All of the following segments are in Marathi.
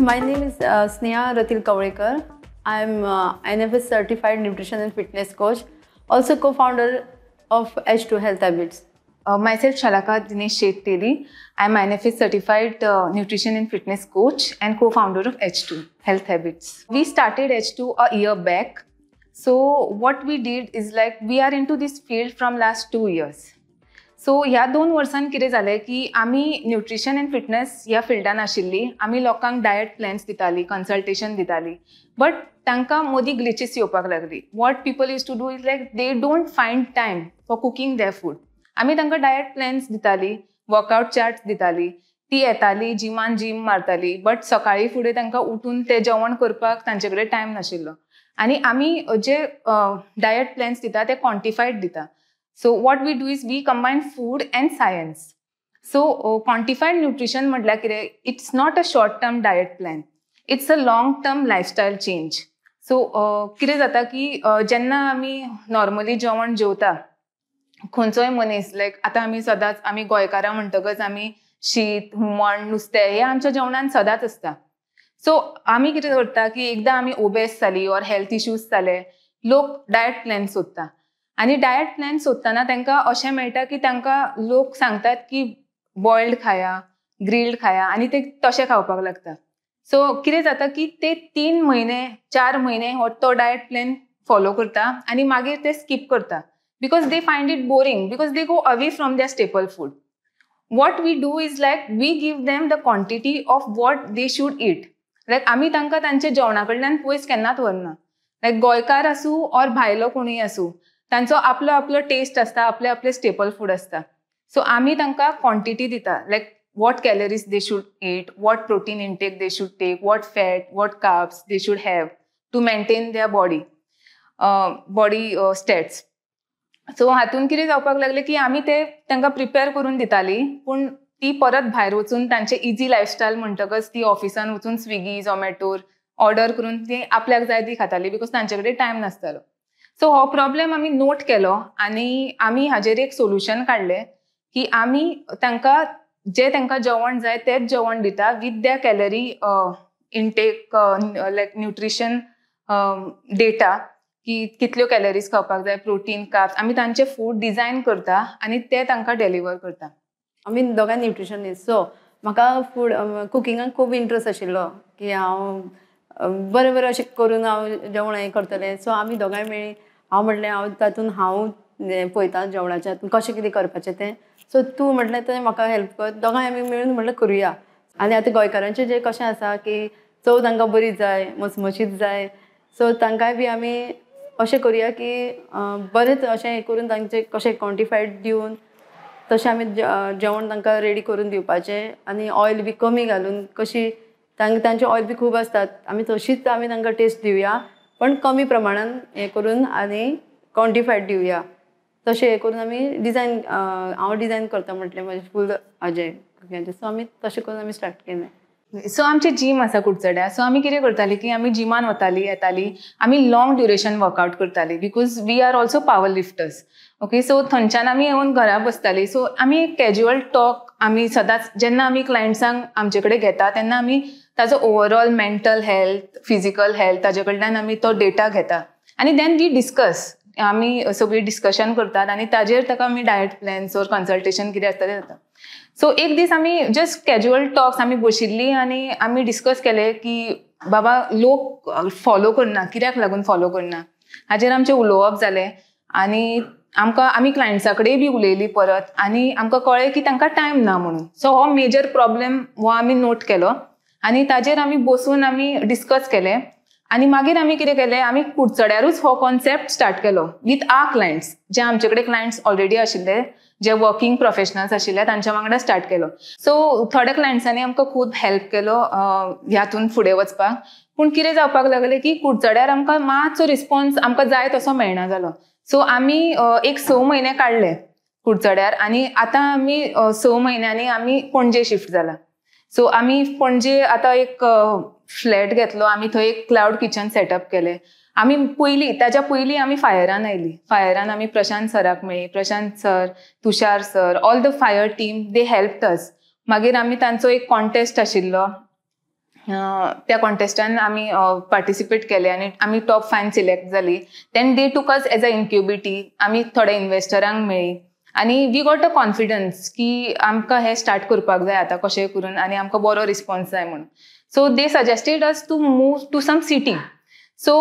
my name is Sneha Ratil Kawalekar. I'm NFS certified nutrition and fitness coach, also co-founder of H2 Health Habits. Myself Shalaka Dinesh Shetty. I'm NFS certified nutrition and fitness coach and co-founder of H2 Health Habits. We started H2 a year back. So what we did is like we are into this field from last 2 years. So ह्या 2 वर्सांनी कितें जालें की आमी न्यूट्रिशन एंड फिटनेस ह्या फिल्डान आशिल्ली. आमी लोकांक डायट प्लॅन्स दिताली, कन्सल्टेशन दिताली, बट तांकां मदीं ग्लिचीस येवपाक लागली. What people used to do is like they don't find time for cooking their food. आमी तांकां डायट प्लॅन्स दिताली, वर्कआउट चार्ट्स दिताली, ती येताली जिमान जीम मारताली, बट सकाळी फुडें तांकां उठून तें जेवण करपाक तांचे कडेन टायम नाशिल्लो. आनी आमी जे डायट प्लॅन्स दिता ते क्वॉन्टिफायड दिता. So what we do is we combine food and science. So quantified nutrition म्हटल्यार कितें? It's not a short-term diet plan. It's a long-term lifestyle change. So कितें जाता की जेन्ना आमी नॉर्मली जेवण जेवता, खंयचोय मनीस लायक आतां आमी सदांच आमी गोंयकारां म्हणटकच आमी शीत, हुमण, नुस्तें हें आमच्या जेवणान सदांच आसता. सो आमी कितें करता की एकदां आमी ओबेस जाली ऑर हेल्थ इश्यूज जाले, लोक डायट प्लॅन सोदता. आणि डायट प्लॅन सोदतना तांकां अशें मेळटा की तांकां लोक सांगतात की बॉयल्ड खाया, ग्रिल्ड खाया, आनी ते तशें खावपाक लागता. सो कितें जाता की ते 3 म्हयने 4 म्हयने हो तो डायट प्लॅन फॉलो करता आनी मागीर ते स्कीप करता because they find it boring, because they go away from their staple food. What we do is like we give them the quantity of what they should eat. Like आमी तांकां तांचे जेवणा कडल्यान पयस केन्नाच व्हरना. लायक गोंयकार आसूं ऑर भायलो कोणूय आसूं, तांचो आपलो आपलो टेस्ट आसता, आपले आपले स्टेपल फूड आसता. सो आमी तांकां क्वॉन्टिटी दिता, like what calories they should eat, what protein intake they should take, what fat, what carbs they should have to maintain their body stats. So हातून कितें जावपाक लागलें की आमी ते तांकां प्रिपेअर करून दिताली, पूण ती परत भायर वचून तांचे इजी लायफस्टायल म्हणटकच ती ऑफिसान वचून स्विगी, झोमॅटोर ऑर्डर करून ती आपल्याक जाय ती खाताली बिकॉज तांचे कडेन टायम नासतालो. सो हो प्रॉब्लेम आमी नोट केलो आनी आमी हाजेर एक सोल्युशन काडलें की आमी तांकां जें तांकां जेवण जाय तेंच जेवण दिता with their calorie intake like nutrition data की कितल्यो कॅलरीज खावपाक जाय, प्रोटीन, कार्ब्स. आमी तांचे फूड डिझायन करता आनी ते तांकां डेलिव्हर करता. आमी दोगांय न्यूट्रिशनिस्ट. सो म्हाका फूड कुकिंगाक खूब इंट्रस्ट आशिल्लो की हांव बरें बरें अशें करून हांव जेवण हें करतलें. सो आमी दोगांय मेळ्ळी. हांव म्हटलें हांव पळयता जेवणाच्या हातून कशें कितें करपाचें तें. सो तूं म्हटलें तें म्हाका हेल्प कर. दोगांय आमी मेळून म्हटलें करुया. आनी आतां गोंयकारांचें जें कशें आसा की चव तांकां बरी जाय, मचमचीत जाय. सो तांकांय बी आमी अशें करुया की बरेंच अशें हें करून तांचें कशें क्वॉन्टिफायड दिवन तशें आमी जेवण तांकां रेडी करून दिवपाचें आनी ऑयल बी कमी घालून कशी तांचे ऑयल बी खूब आसतात. आमी तशीच आमी तांकां टेस्ट दिवया, पण कमी प्रमाणान हें करून आनी क्वॉन्टिफायड दिवया. तशें हें करून आमी डिझायन हांव डिझायन करता म्हटलें म्हजें फूल हाजें कुकिंगाचें. सो आमी तशें करून आमी स्टार्ट केलें. सो आमचें जीम आसा कुडचड्या. सो आमी कितें करताली की आमी जिमान वताली, येताली, आमी लॉंग ड्युरेशन वर्कआउट करताली because we are also power lifters. Okay, so थंयच्यान आमी येवन घरा बसताली. सो आमी एक कॅज्युअल टॉक आमी सदांच जेन्ना आमी क्लायंट्सांक आमचे कडेन घेता तेन्ना आमी ताजो overall mental health, physical health ताजे कडल्यान आमी तो डेटा घेता आनी देन वी डिस्कस. आमी सगळी डिस्कशन करतात आनी ताजेर ताका आमी डायट प्लॅन्स ऑर कन्सल्टेशन कितें आसता तें जाता. सो एक दीस आमी जस्ट कॅज्युअल टॉक्स आमी बशिल्लीं आनी आमी डिस्कस केलें की बाबा लोक फॉलो करना, कित्याक लागून फॉलो करना, हाजेर आमचें उलोवप जालें. आनी आमी क्लायंट्सा कडेन बी उलयलीं परत आनी आमकां कळ्ळें की तांकां टायम ना म्हणून. सो हो मेजर प्रॉब्लेम हो आमी नोट केलो आनी ताजेर आमी बसून आमी डिस्कस केलें. आनी मागीर आमी कितें केलें, आमी कुडचड्यारूच हो कॉन्सेप्ट स्टार्ट केलो वीथ आवर क्लायंट्स. जे आमचे कडेन क्लायंट्स ऑलरेडी आशिल्ले, जे वर्किंग प्रोफेशनल्स आशिल्ले, तांच्या वांगडा स्टार्ट केलो. सो थोड्या क्लायंट्सांनी आमकां खूब हेल्प केलो ह्यातून फुडें वचपाक. पूण कितें जावपाक लागलें की कुडचड्यार आमकां मातसो रिस्पॉन्स आमकां जाय तसो मेळना जालो. सो आमी एक 6 म्हयने काडले कुडचड्यार आनी आतां आमी 6 म्हयन्यांनी आमी पणजे शिफ्ट जाला. सो आमी पणजे आतां एक फ्लॅट घेतलो. आमी थंय एक क्लाउड किचन सेटअप केलें. आमी ताच्या पयलीं आमी फायरान आयलीं. फायरान आमी प्रशांत सराक मेळ्ळी. Prashant sir, Tushar sir, all the fire team they helped अस. मागीर आमी तांचो एक कॉन्टेस्ट आशिल्लो त्या कॉन्टेस्टान आमी पार्टिसिपेट केले आनी आमी टॉप 5 सिलेक्ट जाली. देन दे टूक अस एज अ इन्क्युबिटी. आमी थोडे इन्वेस्टरांक मेळ्ळी आनी वी गॉट अ कॉन्फिडन्स की आमकां हे स्टार्ट करपाक जाय आतां कशेंय करून आनी आमकां बरो रिस्पॉन्स जाय म्हणून. So they suggested us to move to some city. So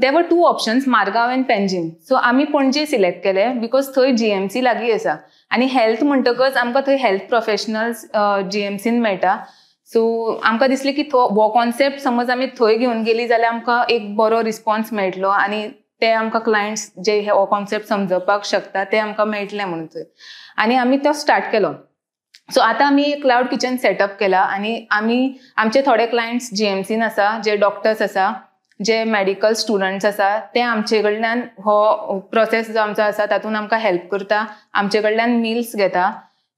there were 2 options, Margao and Panjim. So आमी पणजे सिलेक्ट केले बिकॉज थंय GMC लागीं आसा आनी हेल्थ म्हणटकच आमकां थंय हेल्थ प्रोफेशनल्स GMCन मेळटा. सो आमकां दिसलें की हो कॉन्सेप्ट समज आमी थंय घेवन गेली जाल्यार आमकां एक बरो रिस्पॉन्स मेळटलो आनी ते आमकां क्लायंट्स जे हो कॉन्सेप्ट समजपाक शकता ते आमकां मेळटले म्हणून थंय. आनी आमी तो स्टार्ट केलो. सो आतां आमी क्लाउड किचन सेटअप केला आनी आमचे थोडे क्लायंट्स GMCन आसा, जे डॉक्टर्स आसा, जे मेडिकल स्टुडंट्स आसा, ते आमचे कडल्यान हो प्रोसेस जो आमचो आसा तातूंत आमकां हेल्प करता, आमचे कडल्यान मिल्स घेता.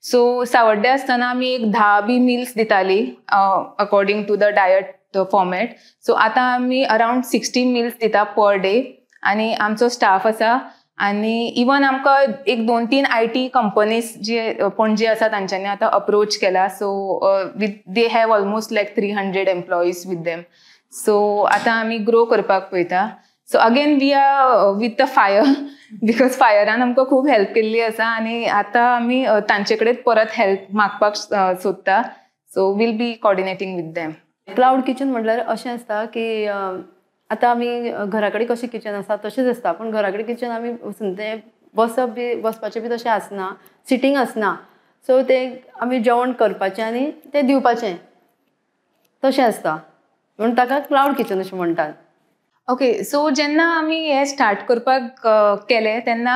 सो सावड्डे आसतना आमी एक 10 बी मिल्स दिताली according to the diet format. So आतां आमी अरावंड 60 मिल्स दिता पर डे आनी आमचो स्टाफ आसा. आनी इवन आमकां एक 2-3 IT कंपनीज जे पणजे आसा तांच्यांनी आतां अप्रोच केला. So they have almost like 300 employees with them. So आतां आमी ग्रो करपाक पळयता. So again we are with the fire because फायरान आमकां खूब हेल्प केल्ली आसा आनी आतां आमी तांचे कडेन परत हेल्प मागपाक सोदता. So will be coordinating with them. Cloud kitchen म्हटल्यार अशें आसता की आतां आमी घरा कडेन कशें किचन आसा तशेंच आसता, पूण घरा कडेन किचन आमी तें बसपाचें बी तशें आसना, सिटींग आसना. सो तें आमी जेवण करपाचें आनी तें दिवपाचें तशें आसता, म्हणून ताका क्लाउड किचन अशें म्हणटात. ओके. सो जेन्ना आमी हे स्टार्ट करपाक केले तेन्ना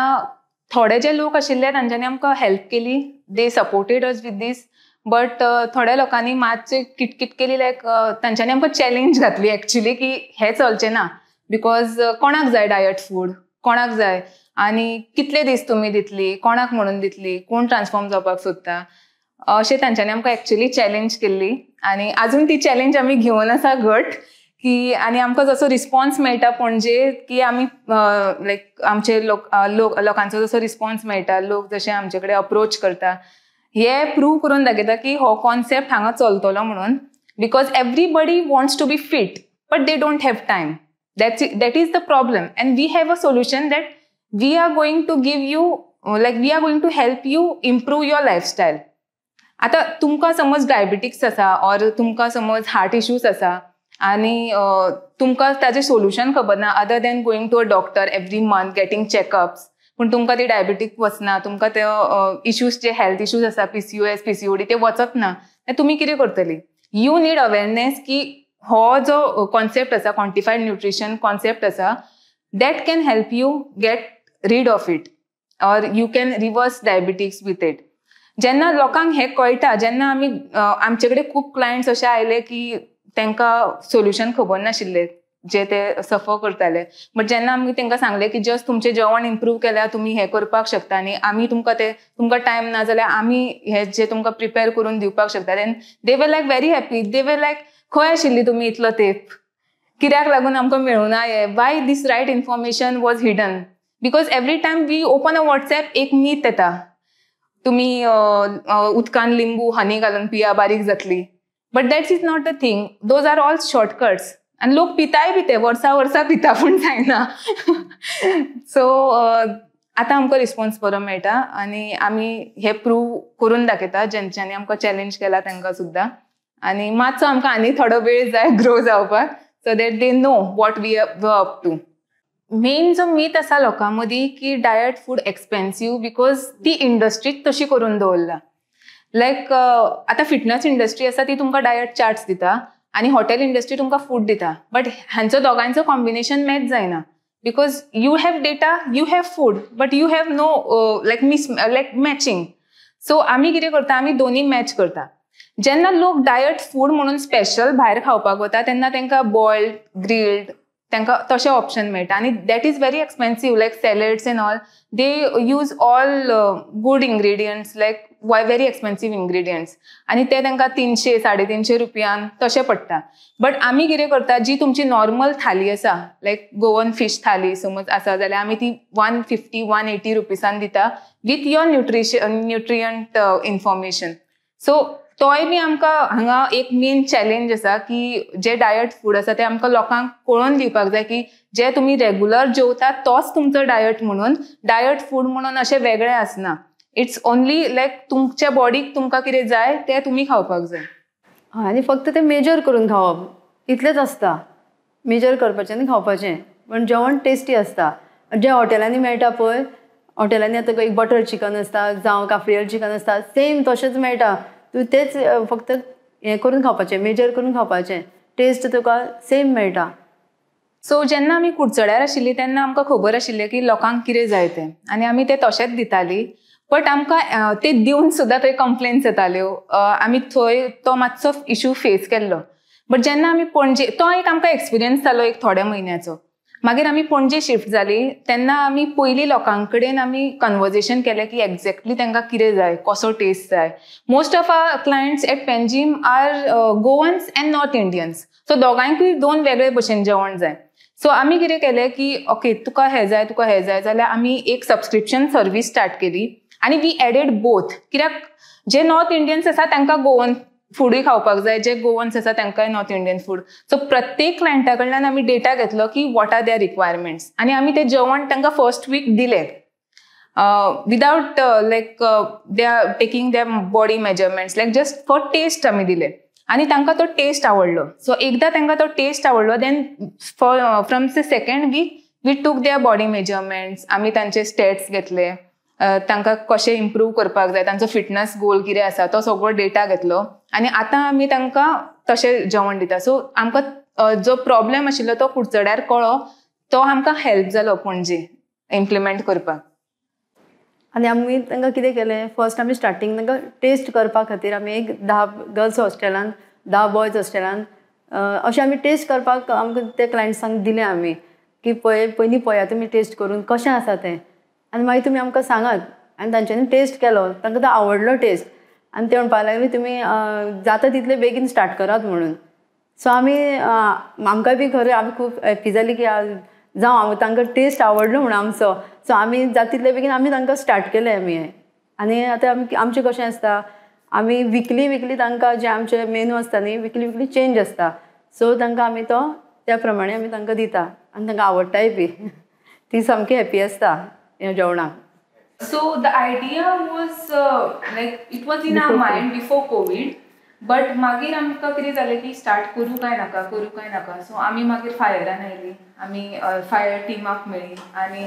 थोडे जे लोक आशिल्ले तांच्यांनी आमकां हेल्प केली. They supported us with this. But थोड्या लोकांनी मातशें किटकिट केली, लायक तांच्यांनी आमकां चॅलेंज घातली एक्चुली की हे चलचें ना बिकॉज कोणाक जाय डायट फूड, कोणाक जाय आनी कितले दीस तुमी दितली, कोणाक म्हणून दितली, कोण ट्रान्सफॉर्म जावपाक सोदता, अशें तांच्यांनी आमकां एक्चुली चॅलेंज केल्ली. आनी आजून ती चॅलेंज आमी घेवन आसा घट की आनी आमकां जसो रिस्पॉन्स मेळटा पणजे की आमी लायक आमचे लोकांचो जसो रिस्पॉन्स मेळटा, लोक जशे आमचे कडेन अप्रोच करता, हे प्रूव करून दाखयता की हो कॉन्सेप्ट हांगा चलतलो म्हणून. Because everybody wants to be fit but they don't have time. That is the problem and we have a solution that we are going to give you, like we are going to help you improve your lifestyle. आतां तुमकां समज डायबिटिक्स आसा ऑर तुमकां समज हार्ट इश्यूज आसा आनी तुमकां ताजें सोल्युशन खबर ना other than going to a doctor every month getting checkups, पूण तुमकां ती डायबिटीक वचना, तुमकां ते इश्यूज जे हेल्थ इश्यूज आसा PCOS PCOD ते वचत ना, तुमी कितें करतली? यू नीड अवेरनेस की हो जो कॉन्सेप्ट आसा, क्वांटिफायड न्यूट्रिशन कॉन्सेप्ट आसा, that can help you get rid of it or you can reverse diabetics with it. जेन्ना लोकांक हें कळटा, जेन्ना आमी आमचे कडेन खूब क्लायंट्स अशे आयले की तांकां सोल्युशन खबर नाशिल्ले जे ते सफर करताले, बट जेन्ना आमी तांकां सांगलें की जस्ट तुमचें जेवण इम्प्रूव केल्यार तुमी हें करपाक शकता आनी आमी तुमकां टायम ना जाल्यार आमी हें जे तुमकां प्रिपेर करून दिवपाक शकता, देन दे वर लायक व्हेरी हॅपी. दे वर लायक खंय आशिल्ली तुमी इतलो तेंप, कित्याक लागून आमकां मेळूना हें, why this right information was hidden. Because every time we open a WhatsApp एक मीथ येता, तुमी उदकान लिंबू हनी घालून पिया बारीक जातली, but that's is not the thing. Those are all shortcuts आनी लोक पिताय बी ते वर्सा पिता पूण जायना. सो आतां आमकां रिस्पॉन्स बरो मेळटा आनी आमी हे प्रूव करून दाखयता जेंच्यांनी आमकां चॅलेंज केला तांकां सुद्दां. आनी मातसो आमकां आनी थोडो वेळ जाय ग्रो जावपाक, so that they know what we are up to. Main जो मीथ आसा लोकां मदीं की डायट फूड एक्सपेन्सीव बिकॉज ती इंडस्ट्रीच तशी करून दवरला. लायक आतां फिटनस इंडस्ट्री आसा ती तुमकां डायट चार्ट्स दिता आनी हॉटेल इंडस्ट्री तुमकां फूड दिता, बट हांचो दोगांयचो कॉम्बिनेशन मॅच जायना because you have data, you have food, but you have know like matching. So आमी कितें करता, आमी दोनी मॅच करता. जेन्ना लोक डायट फूड म्हणून स्पेशल भायर खावपाक वता तेन्ना तांकां बॉयल्ड, ग्रिल्ड तांकां तशें ऑप्शन मेळटा आनी that is very expensive. Like salads end all they use all good ingredients, like very expensive ingredients आनी ते तांकां 300-350 रुपयान तशें पडटा. बट आमी कितें करता, जी तुमची नॉर्मल थाली आसा, लायक गोवन फीश थाली समज आसा जाल्यार आमी ती 150-180 रुपीसान दिता with your nutrient information. So तोय बी आमकां हांगा एक मेन चॅलेंज आसा की जे डायट फूड आसा ते आमकां लोकांक कळोवन दिवपाक जाय की जे तुमी रेगुलर जेवतात तोच तुमचो डायट म्हणून, डायट फूड म्हणून अशें वेगळें आसना. इट्स ओन्ली लायक तुमच्या बॉडीक तुमकां कितें जाय तें तुमी खावपाक जाय. हय, आनी फक्त ते मेजर करून खावप इतलेंच आसता. मेजर करपाचें आनी खावपाचें, पण जेवण टेस्टी आसता. जे हॉटेलांनी मेळटा पळय, हॉटेलांनी आतां एक बटर चिकन आसता जावं काफ्रियल चिकन आसता, सेम तशेंच मेळटा. तूं तेच फक्त हें करून खावपाचें, मेजर करून खावपाचें, टेस्ट तुका सेम मेळटा. सो जेन्ना आमी कुडचड्यार आशिल्लीं तेन्ना आमकां खबर आशिल्लें की लोकांक कितें जाय तें, आनी आमी तें तशेंच दितालीं. बट आमकां तें दिवन सुद्दां थंय कंप्लेन्स येताल्यो. आमी थंय तो मातसो इशू फेस केल्लो. बट जेन्ना आमी पणजे, तो एक आमकां एक्सपिरियन्स जालो एक थोड्या म्हयन्याचो. मागीर आमी पणजे शिफ्ट जालीं तेन्ना आमी पयलीं लोकां कडेन आमी कन्वर्सेशन केलें की एक्झॅक्टली तांकां कितें जाय, कसो टेस्ट जाय. Most of our clients at Panjim are Goans and north Indians. So दोगांयकूय दोन वेगळे भशेन जेवण जाय. सो आमी कितें केलें की ओके तुका हें जाय, तुका हें जाय जाल्यार आमी एक सबस्क्रिप्शन सर्वीस स्टार्ट केली आनी वी एडेड बोथ. कित्याक जे नॉर्थ इंडियन्स आसा तांकां गोवन फूडूय खावपाक जाय, जे गोवन्स आसा तांकांय नॉर्थ इंडियन फूड. सो प्रत्येक क्लायंटा कडल्यान आमी डेटा घेतलो की वॉट आर देअर रिक्वायरमेंट्स, आनी आमी तें जेवण तांकां फर्स्ट वीक दिलें without like they are taking their body measurements, like just for taste आमी दिलें. आनी तांकां तो टेस्ट आवडलो. सो एकदां तांकां तो टेस्ट आवडलो then from the second week we took their body measurements. आमी तांचे स्टेट्स घेतले, तांकां कशें इम्प्रूव करपाक जाय, तांचो फिटनेस गोल कितें आसा तो सगळो डेटा घेतलो आनी आतां आमी तांकां तशें जेवण दिता. सो आमकां जो प्रॉब्लेम आशिल्लो तो कुडचड्यार कळ्ळो, तो आमकां हेल्प जालो पणजे इम्प्लिमेंट करपाक. आनी आमी तांकां कितें केलें, फर्स्ट आमी स्टार्टींग तांकां टेस्ट करपा खातीर आमी एक 10 गर्ल्स हॉस्टेलान 10 बॉयज हॉस्टेलान अशें आमी टेस्ट करपाक आमकां ते क्लायंट्सांक दिलें आमी की पयलीं पळया तुमी टेस्ट करून कशें आसा तें, आनी मागीर तुमी आमकां सांगात. आनी तांच्यांनी टेस्ट केलो, तांकां तो आवडलो टेस्ट, आनी ते म्हणपाक लागले तुमी जाता तितले बेगीन स्टार्ट करात म्हणून. सो आमी आमकां बी खरें आमी खूब हॅप्पी जाली की जावं तांकां टेस्ट आवडलो म्हणून आमचो. सो आमी जाता तितले बेगीन आमी तांकां स्टार्ट केलें आमी हें. आनी आतां आमचें कशें आसता, आमी विकली तांकां जे आमचे मेनू आसता न्ही विकली चेंज आसता. सो तांकां आमी तो त्या प्रमाणे आमी तांकां दिता आनी तांकां आवडटाय बी. ती सामकी हॅप्पी आसता ह्या जेवणाक. So the idea was like it was in our mind before COVID, but मागीर आमकां कितें जालें की स्टार्ट करूं काय नाका. सो आमी मागीर फायरान आयली, आमी फायर टिमाक मेळ्ळी आनी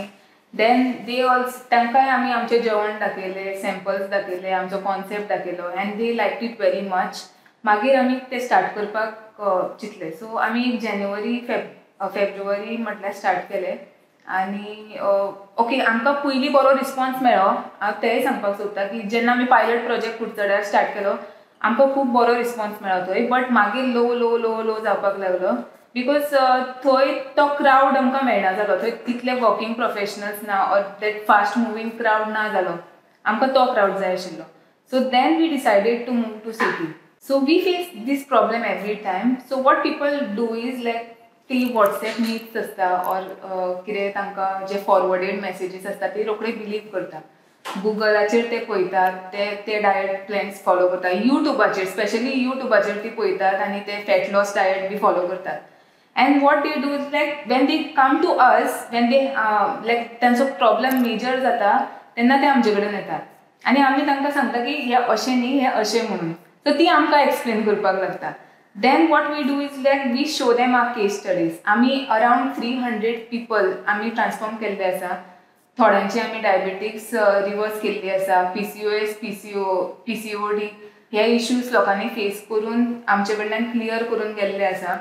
देन दे ऑल्सो तांकांय आमी आमचें जेवण दाखयलें, सॅम्पल्स दाखयले, आमचो कॉन्सेप्ट दाखयलो and they like it very much. मागीर आमी तें स्टार्ट करपाक चिंतलें. सो आमी जानेवारी फेब्रुवारी म्हटल्यार स्टार्ट केलें आनी ओके आमकां पयलीं बरो रिस्पॉन्स मेळ्ळो. हांव तेंय सांगपाक सोदतां की जेन्ना आमी पायलट प्रोजेक्ट कुडचड्यार स्टार्ट केलो आमकां खूब बरो रिस्पॉन्स मेळ्ळो थंय. बट मागीर लो जावपाक लागलो बिकॉज थंय तो क्रावड आमकां मेळना जालो. थंय तितले वर्कींग प्रोफेशनल्स ना or that fast moving crowd ना जालो. आमकां तो क्रावड जाय आशिल्लो. So then we decided to move to city. So we face this problem every time. So what people do is like ती वॉट्सॅप मीट्स आसता ऑर कितें तांकां जे फॉरवर्डेड मॅसेजीस आसता ते रोखडे बिलीव करता. गुगलाचेर ते पळयतात, ते डायट प्लॅन्स फॉलो करतात. युट्यूबाचेर स्पेशली युट्यूबाचेर ती पळयतात आनी ते फॅट लॉस डायट बी फॉलो करतात. And what they do is like when they come to us, when they like तांचो प्रॉब्लेम मेजर जाता तेन्ना ते आमचे कडेन येतात आनी आमी तांकां सांगता की हें अशें न्ही, हें अशें म्हणून. सो ती आमकां एक्सप्लेन करपाक लागता. Then what we do is like we show them our case studies. आमी around 300 people आमी ट्रान्सफॉर्म केल्ले आसा. थोड्यांची आमी डायबेटिक्स रिवर्स केल्ली आसा. PCOS, PCOD हे इश्यूज लोकांनी फेस करून आमचे कडल्यान क्लियर करून गेल्ले आसा.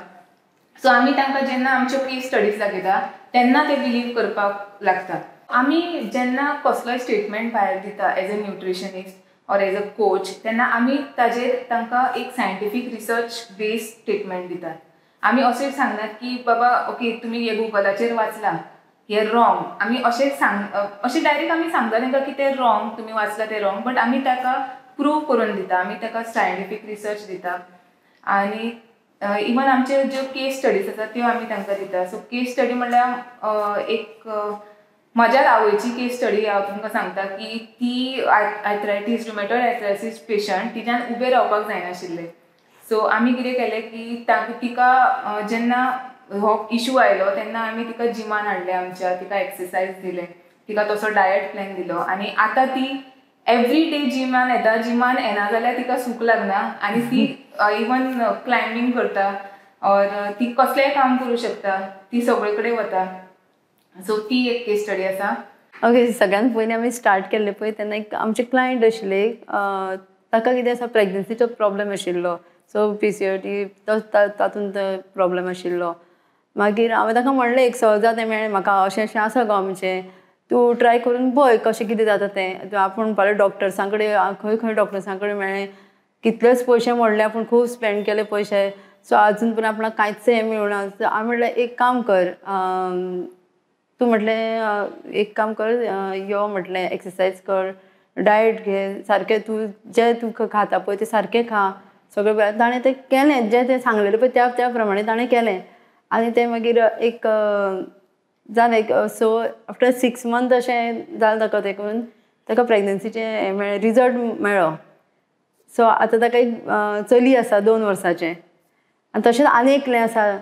सो आमी तांकां जेन्ना आमच्यो केस स्टडीज दाखयता तेन्ना ते बिलीव करपाक लागतात. आमी जेन्ना कसलोय स्टेटमेंट भायर दिता एज अ न्यूट्रिशनिस्ट और एज अ कोच तेन्ना आमी ताजेर तांकां एक सायंटिफीक रिसर्च बेस्ड स्टेटमेंट दितात. आमी अशें सांगनात की बाबा ओके तुमी हे गुगलाचेर वाचला हे रॉंग. आमी अशें डायरेक्ट आमी सांगता तांकां की तें रॉंग, तुमी वाचला तें रॉंग. बट आमी ताका प्रूव करून दिता, आमी ताका सायंटिफीक रिसर्च दिता आनी इवन आमचे ज्यो केस स्टडीज आसा त्यो आमी तांकां दिता. सो केस स्टडी म्हणल्यार एक म्हज्याच आवयची केस स्टडी हांव तुमकां सांगता की ती आर्थरायटीस रुमेटॉयड आर्थरायटीस पेशंट तिच्यान उबे रावपाक जायनाशिल्लें. सो आमी कितें केलें की तिका जेन्ना हो इशू आयलो तेन्ना आमी तिका जिमान हाडलें आमच्या, तिका एक्सरसायज दिलें, तिका तसो डायट प्लॅन दिलो आनी आतां ती एवरी डे जिमान येता. जिमान येना जाल्यार तिका सूख लागना आनी ती इवन क्लायंबिंग करता और ती कसलेंय काम करूं शकता, ती सगळे कडेन वता. सो ती एक केस स्टडी आसा. ओके, सगळ्यात पयलीं आमी स्टार्ट केल्ले पळय तेन्ना एक आमचे क्लायंट आशिल्ले, ताका कितें आसा प्रेग्नन्सीचो प्रॉब्लेम आशिल्लो. सो PCOD तातूंत प्रॉब्लेम आशिल्लो. मागीर हांवें ताका म्हणलें एक सहजा तें मेळ्ळें म्हाका, अशें अशें आसा गो आमचें, तूं ट्राय करून पळय कशें कितें जाता तें. आपूण म्हणपाक डॉक्टर्सां कडेन खंय डॉक्टर्सां कडेन मेळ्ळें, कितलेच पयशे मोडले, आपूण खूब स्पेंड केले पयशे. सो आजून पण आपणाक कांयच हें मेळुना. हांवें म्हणलें एक काम कर, तूं म्हटलें एक काम कर, यो म्हटलें एक्सरसायज कर, डायट घे सारकें, जें तूं खाता पळय तें सारकें खा सगळें बरें. ताणें तें केलें, जें तें सांगलेलें पळय त्या प्रमाणे ताणें केलें आनी तें मागीर एक जालें. सो आफ्टर 6 months अशें जालें ताका तें करून ताका प्रेग्नन्सीचें हें मेळ्ळें, रिजल्ट मेळ्ळो. सो आतां ताका एक चली आसा 2 वर्साचें आनी तशेंच आनी एकलें आसा,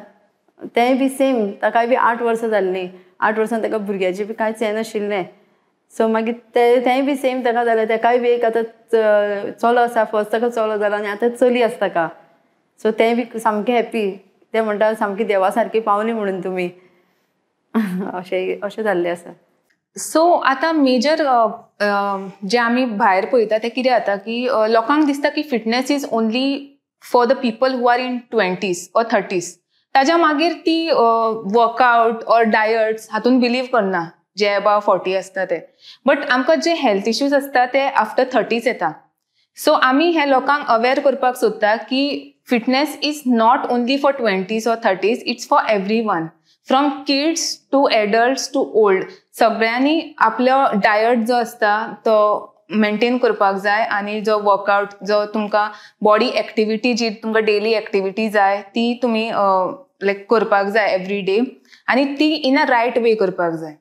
तेंय बी सेम, ताकाय बी 8 वर्सां जाल्लीं. 8 वर्सां ताका भुरग्याचें बी कांयच हें नाशिल्लें. सो मागीर तेंय बी सेम ताका जालें. ताकाय बी एक आतां चलो आसा, फर्स्ट ताका चलो जाला आनी आतां चली आसा ताका. सो तेंय बी सामकें हॅप्पी. ते म्हणटा सामकी देवा सारकी पावली म्हणून तुमी. अशें जाल्लें आसा. सो आतां मेजर जे आमी भायर पळयता तें कितें जाता की लोकांक दिसता की fitness is only for the people who are in 20s or 30s. ताज्या मागीर ती वर्कआउट ऑर डायट्स हातून बिलीव करना जे अबाव 40 आसता ते. बट आमकां जे हेल्थ इश्यूज आसता ते आफ्टर 30s येता. सो आमी हे लोकांक अवेअर करपाक सोदता की fitness is not only for 20s or 30s, it's for everyone, from kids to adults to old. सगळ्यांनी आपलो डायट जो आसता तो मेंटेन करपाक जाय आनी जो वर्कआउट, जो तुमकां बॉडी एक्टिविटी, जी तुमकां डेली एक्टिविटी जाय ती तुमी लायक करपाक जाय एवरी डे आनी ती इन अ रायट वे करपाक जाय.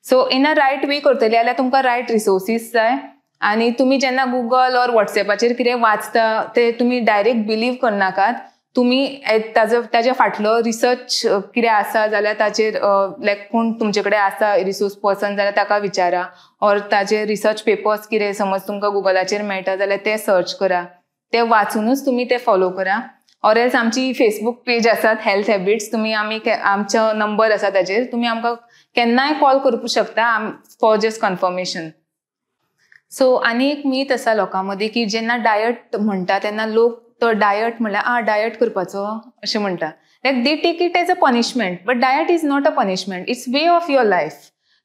सो इन अ रायट वे करतली जाल्यार तुमकां रायट रिसोर्सीस जाय आनी तुमी जेन्ना गुगल ऑर व्हॉट्सएपाचेर कितें वाचता ते तुमी डायरेक्ट बिलीव करनाकात. तुमी ताजे फाटलो रिसर्च कितें आसा जाल्यार ताचेर लायक कोण तुमचे कडेन आसा रिसोर्स पर्सन जाल्यार ताका विचारा, ऑर ताचे रिसर्च पेपर्स कितें समज तुमकां गुगलाचेर मेळटा जाल्यार ते सर्च करा, ते वाचूनच तुमी ते फॉलो करा. ऑर एल्स आमची फेसबूक पेज आसात हेल्थ हॅबिट्स, तुमी आमचो नंबर आसा ताचेर, तुमी आमकां केन्नाय कॉल करूंक शकता फॉर जस्ट कन्फर्मेशन. सो आनी एक मीथ आसा लोकां मदीं की जेन्ना डायट म्हणटा तेन्ना लोक तो डायट म्हणल्यार डायट करपाचो अशें म्हणटा, like they take it as a punishment. But diet is not a punishment, it's way of your life.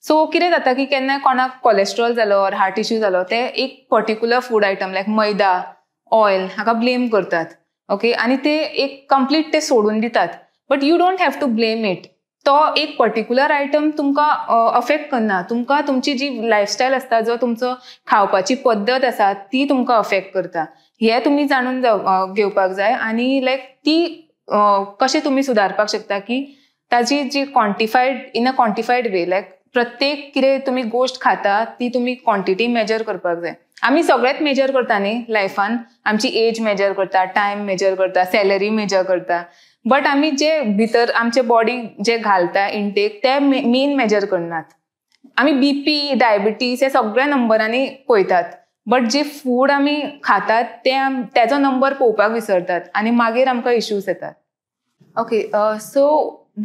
So कितें जाता की केन्नाय कोणाक कोलेस्ट्रॉल जालो ऑर हार्ट इश्यू जालो ते एक particular food item like maida, oil हाका ब्लेम करतात. ओके, आनी ते एक कंप्लीट ते सोडून दितात. But you don't have to blame it. तो एक पर्टिक्युलर आयटम तुमकां अफेक्ट करना. तुमकां तुमची जी लायफस्टायल आसता, जो तुमचो खावपाची पद्दत आसा ती तुमकां अफेक्ट करता. हे तुमी जाणून घेवपाक जाय आनी लायक ती कशें तुमी सुदारपाक शकता की ताजी जी क्वॉन्टिफायड इन अ क्वॉन्टिफायड वे, लायक प्रत्येक कितें तुमी गोश्ट खाता ती तुमी क्वॉन्टिटी मेजर करपाक जाय. आमी सगळेंच मेजर करता न्ही लायफान, आमची एज मेजर करता, टायम मेजर करता, सॅलरी मेजर करता. बट आमी जे भितर आमचे बॉडी जे घालता इनटेक ते मेन मेजर करनात. आमी BP, डायबिटीज हे सगळ्या नंबरांनी पळयतात. बट जे फूड आमी खातात तेजो नंबर पळोवपाक विसरतात आनी मागीर आमकां इश्यूज येतात. Okay, so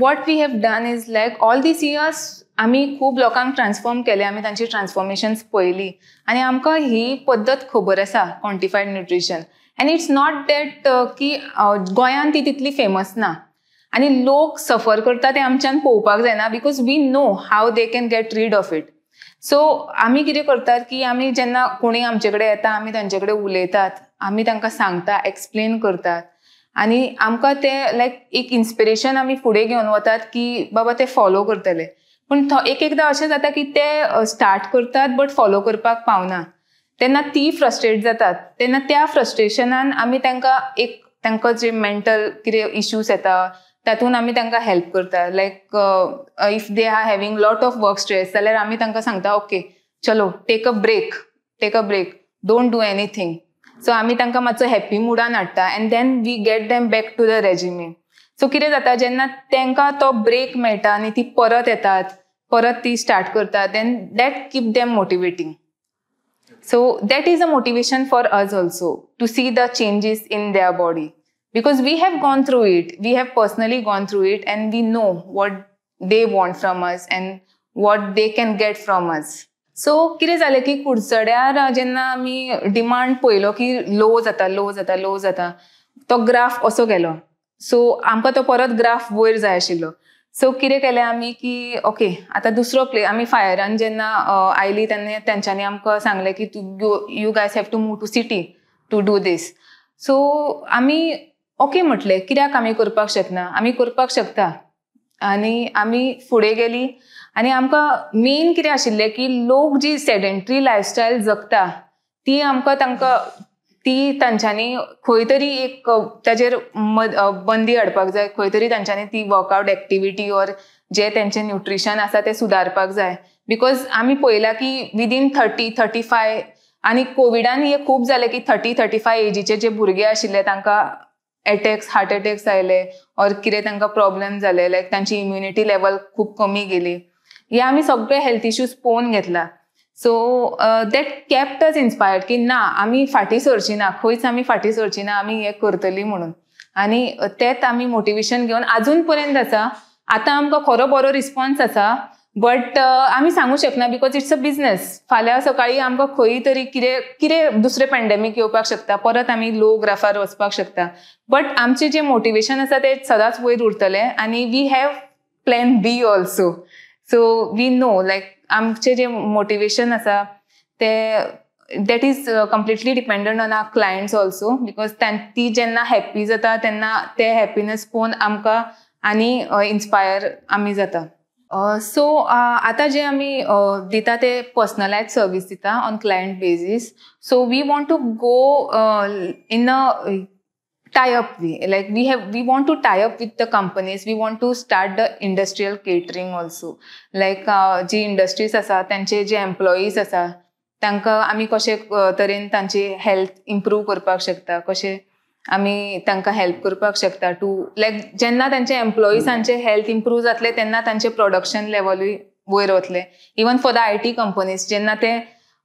what we have done is like all this years आमी खूब लोकांक ट्रान्सफॉर्म केले, आमी तांची ट्रान्सफॉर्मेशन्स पळयली आनी आमकां ही पद्दत खबर आसा quantified nutrition. And it's not that की गोंयान ती तितली फेमस ना आनी लोक सफर करता ते आमच्यान पळोवपाक जायना because we know how they can get rid of it. So आमी कितें करतात की आमी जेन्ना कोणी आमचे कडेन येता आमी तांचे कडेन उलयतात, आमी तांकां सांगता, एक्सप्लेन करतात आनी आमकां ते लायक एक इन्स्पिरेशन आमी फुडें घेवन वतात की बाबा ते फॉलो करतले. पूण एकदां अशें जाता की ते स्टार्ट करतात बट फॉलो करपाक पावना, तेन्ना ती फ्रस्ट्रेट जातात. तेन्ना त्या फ्रस्ट्रेशनान आमी तांकां जे मेंटल कितें इश्यूज येता, तातून आमी तांकां हेल्प करता. Like if they are having lot of work stress जाल्यार आमी तांकां सांगता ओके चलो take a break don't do anything. So आमी तांकां मातसो हॅप्पी मुडान हाडटा and then we get them back to the regimen. So कितें जाता जेन्ना तांकां तो ब्रेक मेळटा आनी ती परत येतात, परत ती स्टार्ट करतात, then that keep them motivating. So that is a motivation for us also to see the changes in their body, because we have gone through it, we have personally gone through it, and we know what they want from us and what they can get from us. So कितें जालें की कुडचड्यार जेन्ना आमी डिमांड पळयलो की लो जाता तो ग्राफ असो गेलो. सो आमकां तो परत ग्राफ वयर जाय आशिल्लो. सो कितें केलें आमी की ओके आतां दुसरो आमी फायरान जेन्ना आयली तेन्ना तेंच्यांनी आमकां सांगलें की you guys have to move to city to do this. So आमी ओके म्हटलें कित्याक आमी करपाक शकना, आमी करपाक शकता. आनी आमी फुडें गेली आनी आमकां मेन कितें आशिल्लें की लोक जी सेडेंटरी लायफस्टायल जगता ती आमकां तांकां ती तांच्यांनी खंय तरी एक ताजेर बंदी हाडपाक जाय, खंय तरी तांच्यांनी ती वर्कआवट एक्टिविटी ऑर जे तेंचें न्यूट्रिशन आसा तें सुदारपाक जाय. बिकॉज आमी पळयलां की विदीन 30-35 आनी कोविडान हें खूब जालें की 30-35 एजीचे जे भुरगे आशिल्ले तांकां हार्ट अटॅक्स आयले ऑर कितें तांकां प्रॉब्लेम जाले, लायक तांची इम्युनिटी लेवल खूब कमी गेली. हे आमी सगळे हेल्थ इश्यूज पळोवन घेतला. So that kept us inspired की ना आमी फाटीं सरची ना, खंयच आमी फाटीं सरची ना, आमी हें करतली म्हणून. आनी तेंच आमी मोटिवेशन घेवन आजून पर्यंत आसा. आतां आमकां खरो बरो रिस्पॉन्स आसा, बट आमी सांगूं शकना बिकॉज इट्स अ बिझनेस. फाल्यां सकाळीं आमकां खंय तरी कितें दुसरें पॅन्डेमीक येवपाक शकता, परत आमी लो ग्राफार वचपाक शकता. बट आमचें जें मोटिवेशन आसा तें सदांच वयर उरतलें आनी we have plan B also. So we know like आमचें जें मोटिवेशन आसा तें that is completely dependent on our clients also, because ती जेन्ना हॅप्पी जाता तेन्ना ते हॅप्पीनेस पळोवन आमकां आनी इन्स्पायर आमी जाता. सो आतां जे आमी दिता ते पर्सनलायज सर्वीस दिता on client basis. So we want to go in a tie-up way, like we want to tie up with the companies, we want to start the industrial catering also, like G industries आसा तांचे जे एम्प्लॉईज आसा तांकां आमी कशे तरेन तांची हेल्थ इम्प्रूव करपाक शकता, कशे आमी तांकां हेल्प करपाक शकता टू लायक जेन्ना तांचे एम्प्लॉईजांचे हेल्थ इम्प्रूव जातले तेन्ना तांचे प्रोडक्शन लेवलूय वयर वतले. Even for the IT companies जेन्ना ते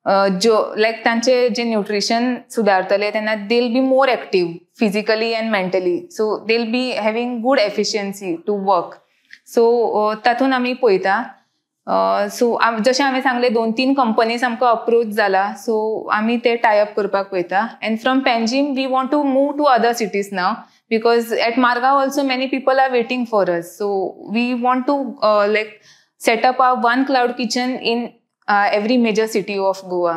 लायक तांचे जे न्यूट्रिशन सुदारतले तेन्ना they will be more active physically and mentally. So they will be having good efficiency to work. So तातूंत आमी पळयता. सो जशें हांवें सांगलें 2-3 कंपनीज आमकां अप्रोच जाला. सो आमी ते टायअप करपाक पळयता. And from Panjim we want to move to other cities now, because at Margao also many people are waiting for us. So we want to like set up a one cloud kitchen in every major city of Goa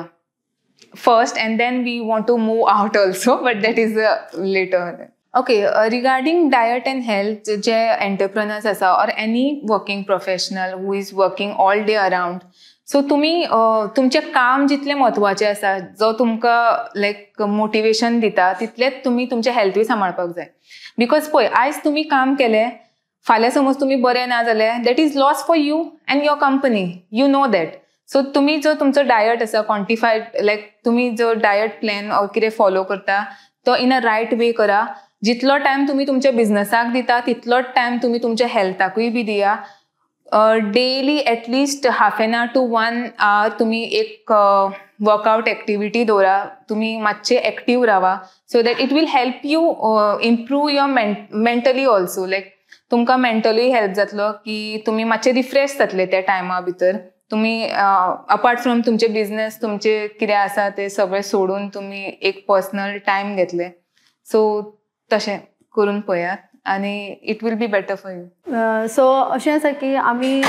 first, and then we want to move out also, but that is later. Okay, regarding diet and health, je entrepreneurs asa or any working professional who is working all day around, so तुम्ही तुमचे काम जितले महत्वाचे आसा, जो तुमकां लायक मोटिवेशन दिता तितलेच तुम्ही तुमचे हेल्थूय सांबाळपाक जाय. बिकॉज पळय आयज तुम्ही काम केलें, फाल्यां समज तुम्ही बरे ना जाले, that is loss for you end your company, you know that. So तुम्ही जो तुमचो डायट आसा क्वांटिफायड, लायक तुम्ही जो डायट प्लॅन ऑर कितें फॉलो करता तो इन अ रायट वे करा. जितलो टायम तुम्ही तुमच्या बिझनसाक दिता तितलोच टायम तुम्ही तुमच्या हेल्थाकूय बी दिया. Daily at least half an hour to 1 hour तुम्ही एक वर्कआउट एक्टिविटी दवरा, तुम्ही मातशे एक्टीव रावा, so that it will help you improve your mentally also. Like तुमकां मेंटली हेल्प जातलो की तुम्ही मातशे रिफ्रेश जातले त्या टायमा भितर. तुम्ही अपार्ट फ्रॉम तुमचे बिझनेस तुमचे कितें आसा ते सगळें सोडून तुम्ही एक पर्सनल टायम घेतले. सो तशें करून पळयात आनी it will be better for you. So अशें आसा की आमी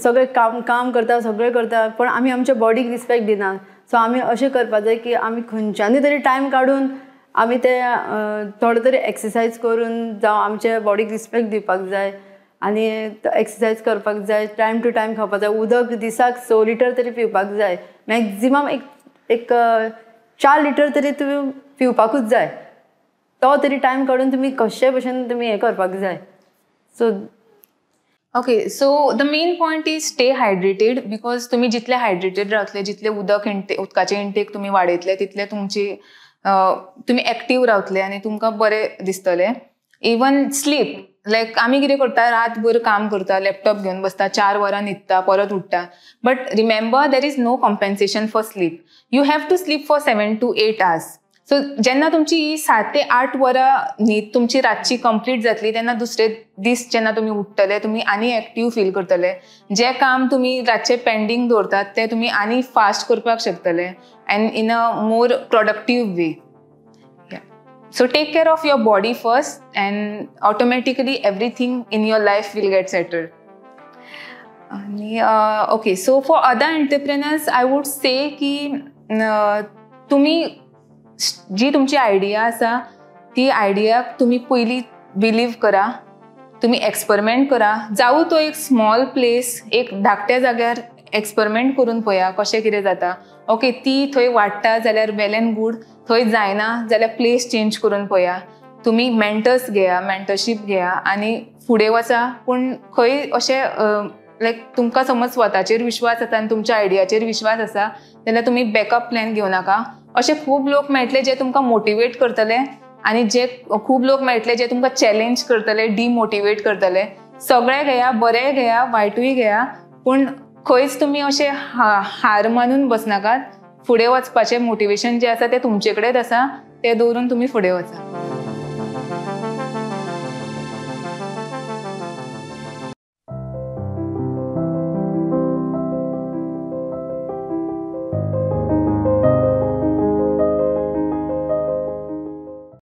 सगळें काम करता, सगळें करता, पण आमी आमच्या बॉडीक रिस्पेक्ट दिना. सो आमी अशें करपाक जाय की आमी खंयच्यानी तरी टायम काडून आमी ते थोडे तरी एक्सरसायज करून जावं आमच्या बॉडीक रिस्पेक्ट दिवपाक जाय आनी एक्सरसायज करपाक जाय, टायम टू टायम खावपाक जाय. उदक दिसाक 6 लिटर तरी पिवपाक जाय. मॅक्झिमम एक 4 लिटर तरी तुमी पिवपाकूच जाय. तो तरी टायम काडून तुमी कशे भशेन तुमी हें करपाक जाय. So okay, so the main point is stay hydrated, because तुम्ही जितले हायड्रेटेड रावतले, जितले उदकाचे इंटेक तुम्ही वाडयतले, तितले तुम्ही एक्टीव रावतले आनी तुमकां बरें दिसतले. इवन स्लीप, लायक आमी कितें करता, रातभर काम करता, लॅपटॉप घेवन बसता, 4 वरां न्हिदता, परत उठता. But remember, there is no compensation for sleep. You have to sleep for 7 to 8 hours. So जेन्ना तुमची 7 ते 8 वरां न्हीद तुमची रातची कंप्लीट जातली, तेन्ना दुसरे दीस जेन्ना तुमी उठतले, तुमी आनी एक्टीव फील करतले. जे काम तुमी रातचे पेंडींग दवरतात ते तुमी आनी फास्ट करपाक शकतले and in a more productive way. So take care of your body first, and automatically everything in your life will get settled. Okay, so for other entrepreneurs, I would say की तुम्ही जी तुमची आयडिया आसा ती आयडियाक तुम्ही पयली बिलीव करा, तुम्ही एक्सपेरिमेंट करा. जावं तो एक स्मॉल प्लेस, एक धाकट्या जाग्यार एक्सपेरिमेंट करून पळया कशें कितें जाता. ओके, ती थंय वाडटा जाल्यार वेल एंड गूड, थंय जायना जाल्यार प्लेस चेंज करून पळया. तुम्ही मेंटर्स घेया, मेंटरशीप घेया आनी फुडें वचा. पूण खंय अशें लायक तुमकां समज स्वताचेर विश्वास आसा आनी तुमच्या आयडियाचेर विश्वास आसा जाल्यार तुम्ही बॅकअप प्लॅन घेवं नाका. अशे खूब लोक मेळटले जे तुमकां मोटिवेट करतले आनी जे खूब लोक मेळटले जे तुमकां चॅलेंज करतले, डिमोटिवेट करतले. सगळें घेया, बरें घेया, वायटूय घेया, पूण खंयच तुमी अशें हार मानून बसनाकात. फुडें वचपाचें मोटिवेशन जें आसा तें तुमचे कडेन आसा, तें दवरून तुमी फुडें वचा.